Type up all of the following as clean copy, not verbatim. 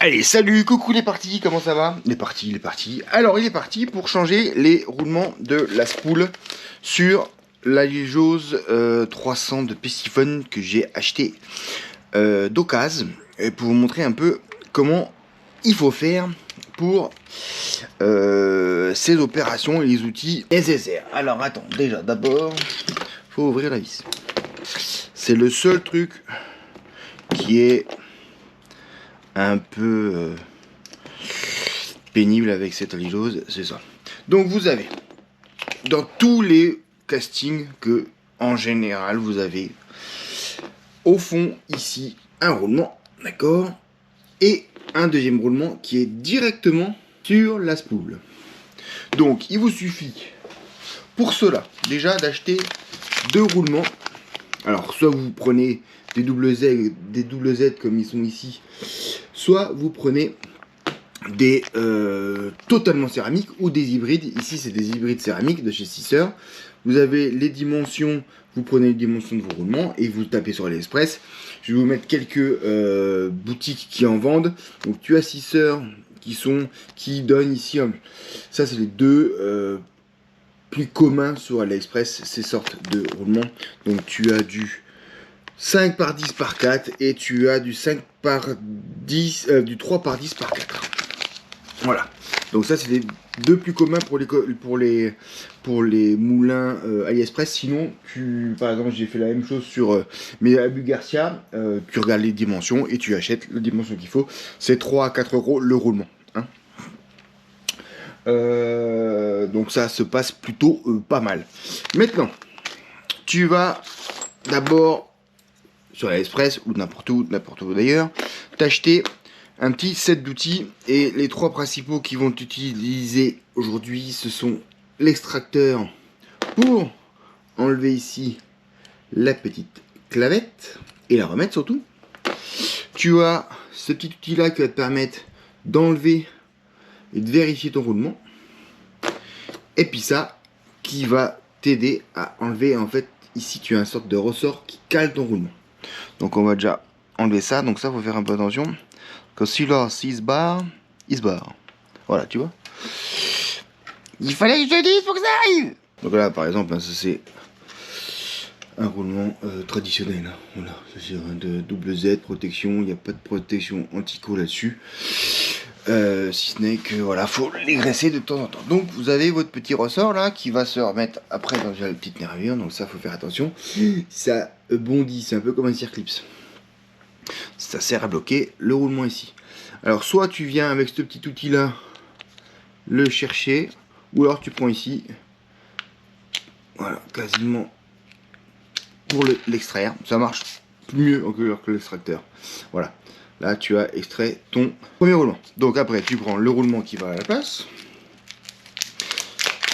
Allez, salut, coucou les partis, comment ça va? Les partis. Alors, il est parti pour changer les roulements de la spool sur la Ligeuse 300 de Pestiphone que j'ai acheté d'occasion, et pour vous montrer un peu comment il faut faire pour ces opérations et les outils nécessaires. Alors, attends, déjà, d'abord, faut ouvrir la vis. C'est le seul truc qui est un peu pénible avec cette Ligeuse, c'est ça. Donc vous avez dans tous les castings que en général vous avez au fond ici un roulement, d'accord, et un deuxième roulement qui est directement sur la spool. Donc il vous suffit pour cela déjà d'acheter deux roulements. Alors soit vous prenez des double Z comme ils sont ici, soit vous prenez des totalement céramiques ou des hybrides. Ici c'est des hybrides céramiques de chez Sisser. Vous avez les dimensions, vous prenez les dimensions de vos roulements et vous tapez sur AliExpress. Je vais vous mettre quelques boutiques qui en vendent. Donc tu as Sisser qui donnent ici, ça c'est les deux plus communs sur AliExpress, ces sortes de roulements. Donc tu as du 5 par 10 par 4 et tu as du 5 par 10, du 3 par 10 par 4. Voilà, donc ça c'est les deux plus communs pour les moulins AliExpress. Sinon, par exemple, j'ai fait la même chose sur mes Abu Garcia. Tu regardes les dimensions et tu achètes la dimension qu'il faut. C'est 3 à 4 euros le roulement. Hein. Donc ça se passe plutôt pas mal. Maintenant, tu vas d'abord sur AliExpress ou n'importe où d'ailleurs, t'acheter un petit set d'outils, et les trois principaux qui vont utiliser aujourd'hui, ce sont l'extracteur pour enlever ici la petite clavette et la remettre surtout. Tu as ce petit outil là qui va te permettre d'enlever et de vérifier ton roulement, et puis ça qui va t'aider à enlever. En fait ici tu as une sorte de ressort qui cale ton roulement, donc on va déjà enlever ça. Donc ça faut faire un peu attention. Concealer, il se barre. Voilà, tu vois. Il fallait que je te dise pour que ça arrive. Donc là, par exemple, ça c'est un roulement traditionnel. Hein. Voilà, c'est de double Z, protection. Il n'y a pas de protection anti-co là-dessus. Si ce n'est que, voilà, faut les graisser de temps en temps. Donc vous avez votre petit ressort là qui va se remettre après dans la petite nervure. Donc ça, faut faire attention. Ça bondit, c'est un peu comme un circlips. Ça sert à bloquer le roulement ici. Alors soit tu viens avec ce petit outil là le chercher, ou alors tu prends ici, voilà, quasiment pour l'extraire. Ça marche mieux que l'extracteur. Voilà, là tu as extrait ton premier roulement. Donc après tu prends le roulement qui va à la place.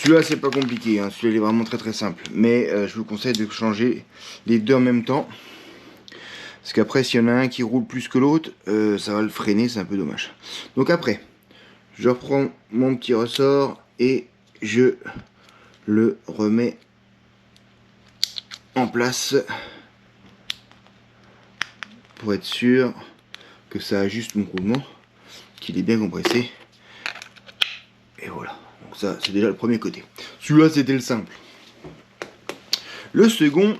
Celui-là c'est pas compliqué, hein. Celui-là est vraiment très simple, mais je vous conseille de changer les deux en même temps. Parce qu'après, s'il y en a un qui roule plus que l'autre, ça va le freiner, c'est un peu dommage. Donc après, je reprends mon petit ressort et je le remets en place pour être sûr que ça ajuste mon roulement, qu'il est bien compressé. Et voilà, donc ça c'est déjà le premier côté. Celui-là c'était le simple. Le second,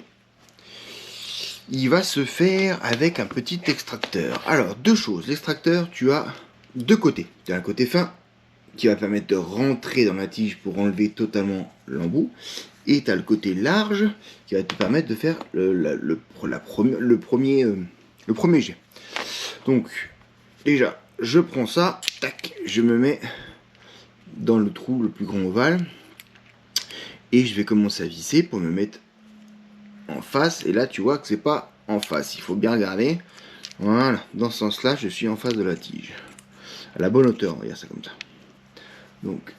il va se faire avec un petit extracteur. Alors, deux choses. L'extracteur, tu as deux côtés. Tu as un côté fin qui va permettre de rentrer dans la tige pour enlever totalement l'embout. Et tu as le côté large qui va te permettre de faire le premier jet. Donc, déjà, je prends ça, tac, je me mets dans le trou le plus grand ovale. Et je vais commencer à visser pour me mettre en face, et là tu vois que c'est pas en face, il faut bien regarder. Voilà, dans ce sens là je suis en face de la tige à la bonne hauteur, on va dire ça comme ça. Donc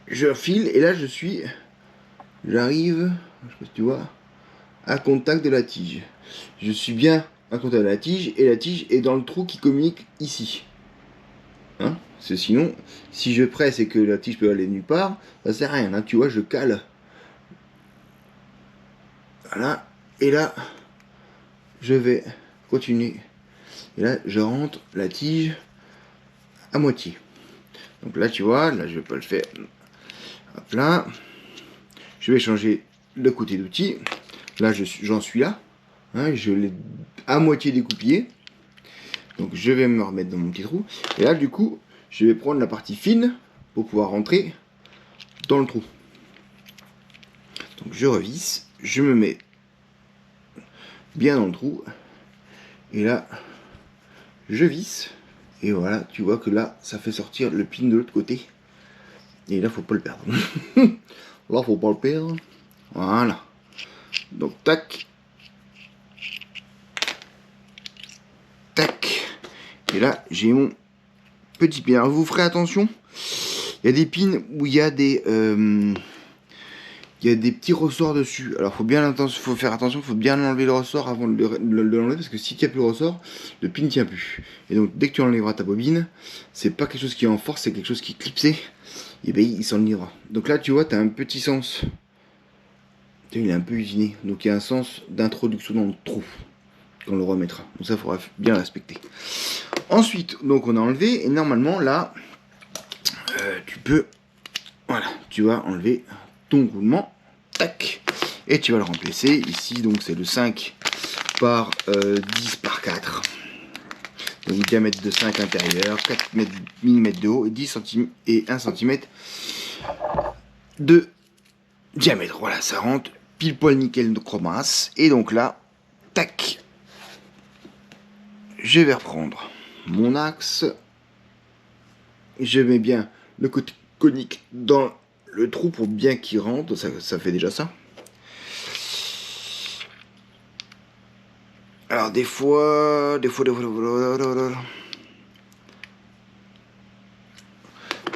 je file et là j'arrive, je sais pas si tu vois, à contact de la tige. Je suis bien à contact de la tige et la tige est dans le trou qui communique ici, hein, parce que sinon si je presse et que la tige peut aller nulle part, ça sert à rien, hein. Tu vois, je cale. Voilà, et là, je vais continuer Et là, je rentre la tige à moitié. Donc là, tu vois, là, je vais pas le faire. Hop là. Je vais changer le côté d'outil. Là, j'en suis là. Hein, je l'ai à moitié découpillé. Donc je vais me remettre dans mon petit trou. Et là, du coup, je vais prendre la partie fine pour pouvoir rentrer dans le trou. Donc je revisse, je me mets bien dans le trou. Et là, je visse. Et voilà, tu vois que là, ça fait sortir le pin de l'autre côté. Et là, faut pas le perdre. Là, faut pas le perdre. Voilà. Donc, tac. Tac. Et là, j'ai mon petit pin. Alors, vous ferez attention. Il y a des pins où il y a des petits ressorts dessus. Alors, faut faire attention. Faut bien enlever le ressort avant de l'enlever. Parce que si tu n'as plus le ressort, le pin ne tient plus. Et donc, dès que tu enlèveras ta bobine, c'est pas quelque chose qui est en force, c'est quelque chose qui est clipsé. Et bien, il s'enlèvera. Donc là, tu vois, tu as un petit sens. Il est un peu usiné. Donc, il y a un sens d'introduction dans le trou. On le remettra. Donc ça, il faudra bien respecter. Ensuite, donc on a enlevé. Et normalement, là, tu peux... Voilà, tu vas enlever ton roulement. Tac. Et tu vas le remplacer. Ici, donc c'est le 5 par 10 par 4. Donc diamètre de 5 intérieur, 4 mm de haut et 10 cm et 1 cm de diamètre. Voilà, ça rentre pile poil nickel de chromasse. Et donc là, tac, je vais reprendre mon axe. Je mets bien le côté conique dans le trou pour bien qu'il rentre. Ça fait déjà ça. Alors des fois,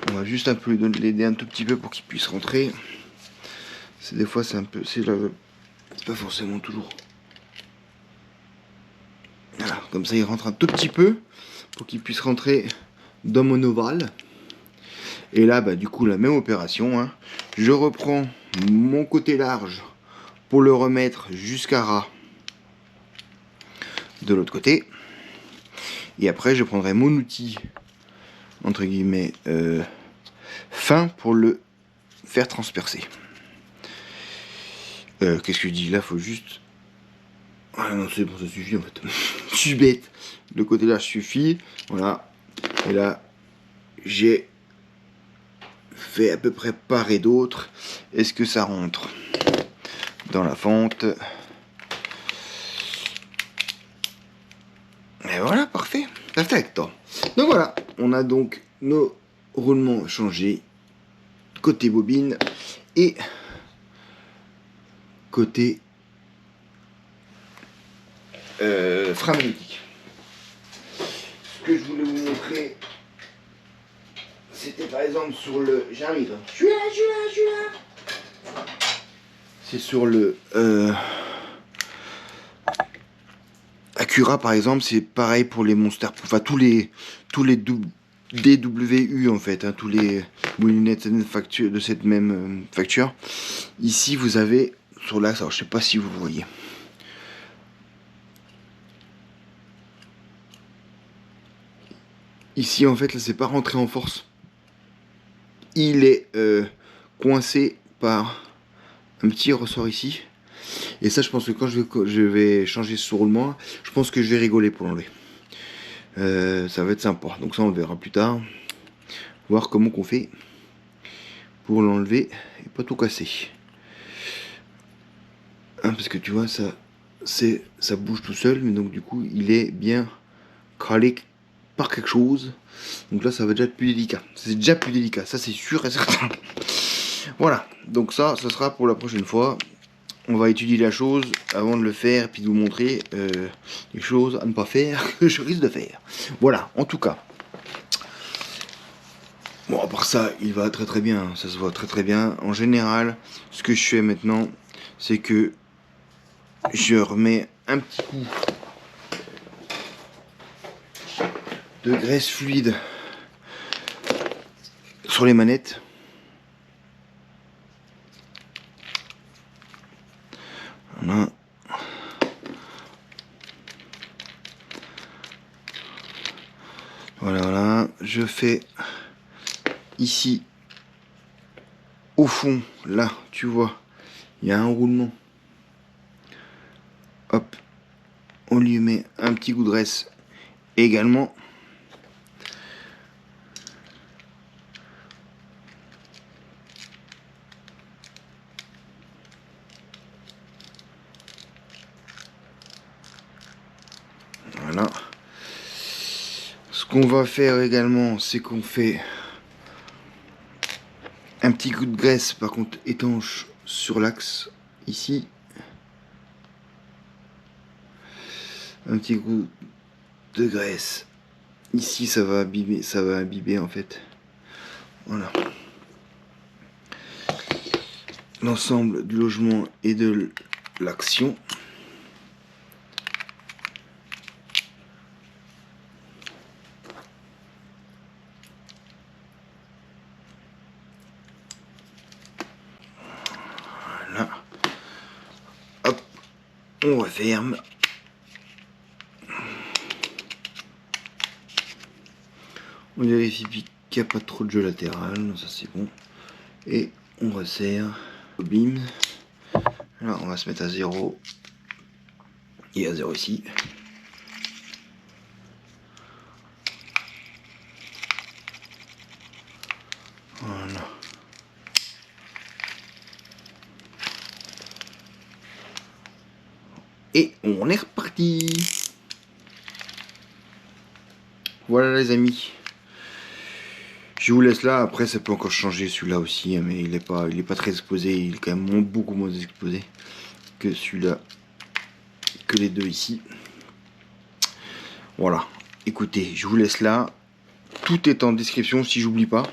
on va juste un peu l'aider un tout petit peu pour qu'il puisse rentrer. Des fois c'est un peu, c'est pas forcément toujours. Voilà, comme ça il rentre un tout petit peu pour qu'il puisse rentrer dans mon ovale. Et là, bah, du coup, la même opération. Hein. Je reprends mon côté large pour le remettre jusqu'à ras de l'autre côté. Et après, je prendrai mon outil, entre guillemets, fin pour le faire transpercer. Qu'est-ce que je dis là? Faut juste... Ah non, c'est bon, ça suffit en fait. Je suis bête. Le côté large suffit. Voilà. Et là, j'ai fait à peu près part et d'autre. Est-ce que ça rentre dans la fente? Et voilà, parfait. Perfect. Donc voilà, on a donc nos roulements changés. Côté bobine et côté frein magnétique. Ce que je voulais vous montrer, c'était par exemple sur le... J'arrive. Je suis là. C'est sur le... Acura par exemple, c'est pareil pour les Monster, enfin tous les DWU en fait, hein, tous les moulinettes de cette même facture. Ici vous avez sur l'axe, alors je sais pas si vous voyez. Ici en fait là c'est pas rentré en force. Il est coincé par un petit ressort ici. Et ça je pense que quand je vais changer ce roulement, je pense que je vais rigoler pour l'enlever. Ça va être sympa. Donc ça on le verra plus tard. Voir comment qu'on fait pour l'enlever et pas tout casser. Hein, parce que tu vois ça bouge tout seul, mais donc du coup il est bien calé par quelque chose. Donc là ça va déjà être plus délicat. C'est déjà plus délicat, ça c'est sûr et certain. Voilà, donc ça sera pour la prochaine fois. On va étudier la chose avant de le faire, puis de vous montrer les choses à ne pas faire que je risque de faire. Voilà, en tout cas. Bon, à part ça, il va très très bien, ça se voit très très bien. En général, ce que je fais maintenant, c'est que je remets un petit coup de graisse fluide sur les manettes. Voilà. je fais ici au fond, là, tu vois, il y a un roulement. Hop, on lui met un petit coup de graisse également. Voilà. Ce qu'on va faire également, c'est qu'on fait un petit coup de graisse, par contre étanche, sur l'axe, ici. Un petit coup de graisse. Ici, ça va imbiber en fait. Voilà. L'ensemble du logement et de l'action. Voilà. Hop, on referme. On vérifie qu'il n'y a pas trop de jeu latéral, ça c'est bon. Et on resserre. Bim. Là, on va se mettre à 0. Et à 0 ici. Voilà. Et on est reparti. Voilà les amis. Je vous laisse là, après ça peut encore changer celui-là aussi, hein, mais il est pas très exposé, il est quand même beaucoup moins exposé que celui-là, que les deux ici. Voilà, écoutez, je vous laisse là, tout est en description si j'oublie pas,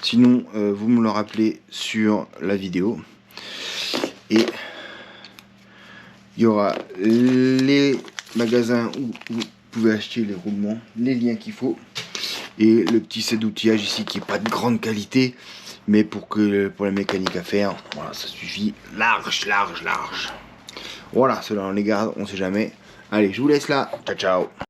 sinon vous me le rappelez sur la vidéo, et il y aura les magasins où vous pouvez acheter les roulements, les liens qu'il faut. Et le petit set d'outillage ici qui est pas de grande qualité, mais pour la mécanique à faire, voilà, ça suffit large. Voilà, cela on les garde, on sait jamais. Allez, je vous laisse là, ciao ciao.